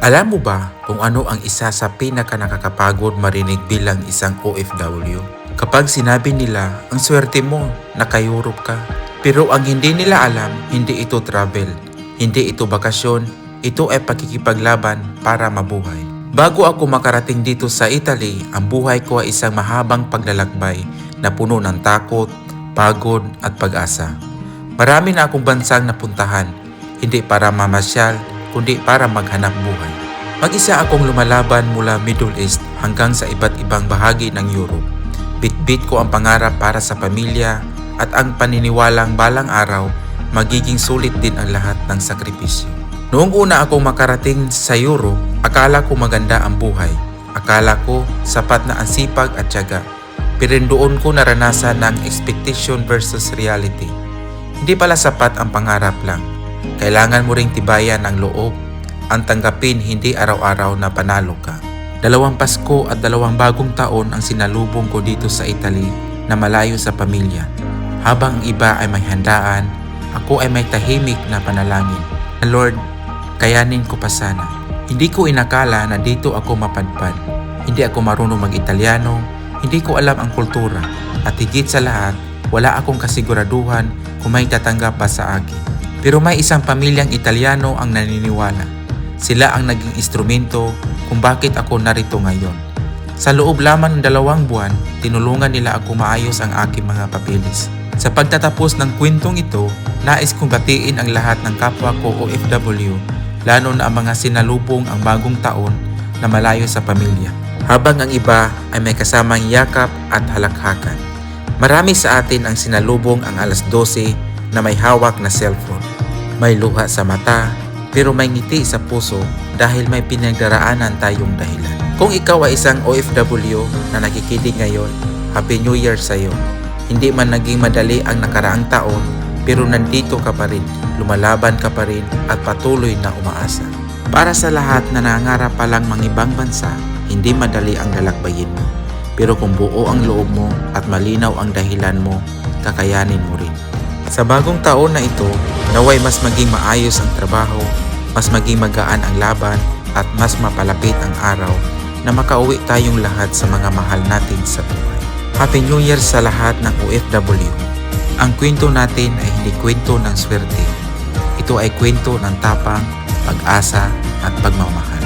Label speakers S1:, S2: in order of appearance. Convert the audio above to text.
S1: Alam mo ba kung ano ang isa sa nakakapagod marinig bilang isang OFW? Kapag sinabi nila, ang swerte mo, naka-Europe ka. Pero ang hindi nila alam, hindi ito travel, hindi ito bakasyon, ito ay pakikipaglaban para mabuhay. Bago ako makarating dito sa Italy, ang buhay ko ay isang mahabang paglalakbay na puno ng takot, pagod at pag-asa. Marami na akong bansang napuntahan, hindi para mamasyal, kundi para maghanap buhay. Mag-isa akong lumalaban mula Middle East hanggang sa iba't ibang bahagi ng Europe. Bit-bit ko ang pangarap para sa pamilya at ang paniniwalang balang araw magiging sulit din ang lahat ng sakripisyo. Noong una akong makarating sa Europe, akala ko maganda ang buhay. Akala ko sapat na ang sipag at tiyaga. Pero doon ko naranasan ng expectation versus reality. Hindi pala sapat ang pangarap lang. Kailangan mo ring tibayan ang loob. Ang tanggapin hindi araw-araw na panalo ka. 2 Pasko at 2 bagong taon ang sinalubong ko dito sa Italy na malayo sa pamilya. Habang ang iba ay may handaan, ako ay may tahimik na panalangin. Lord, kayanin ko pa sana. Hindi ko inakala na dito ako mapadpad. Hindi ako marunong mag-Italiano, hindi ko alam ang kultura. At higit sa lahat, wala akong kasiguraduhan kung may tatanggap pa sa akin. Pero may isang pamilyang Italiano ang naniniwala. Sila ang naging instrumento kung bakit ako narito ngayon. Sa loob lamang ng 2 buwan, tinulungan nila ako maayos ang aking mga papeles. Sa pagtatapos ng kwentong ito, nais kong batiin ang lahat ng kapwa ko OFW, lalo na ang mga sinalubong ang bagong taon na malayo sa pamilya. Habang ang iba ay may kasamang yakap at halakhakan. Marami sa atin ang sinalubong ang 12:00 na may hawak na cellphone. May luha sa mata, pero may ngiti sa puso dahil may pinagdaraanan tayong dahilan. Kung ikaw ay isang OFW na nakikinig ngayon, Happy New Year sa iyo. Hindi man naging madali ang nakaraang taon, pero nandito ka pa rin, lumalaban ka pa rin at patuloy na umaasa. Para sa lahat na nangangarap pa lang mangibang bansa, hindi madali ang lalakbayin mo. Pero kung buo ang loob mo at malinaw ang dahilan mo, kakayanin mo rin. Sa bagong taon na ito, naway mas maging maayos ang trabaho, mas maging magaan ang laban, at mas mapalapit ang araw na makauwi tayong lahat sa mga mahal natin sa buhay. Happy New Year sa lahat ng OFW. Ang kwento natin ay hindi kwento ng swerte. Ito ay kwento ng tapang, pag-asa at pagmamahal.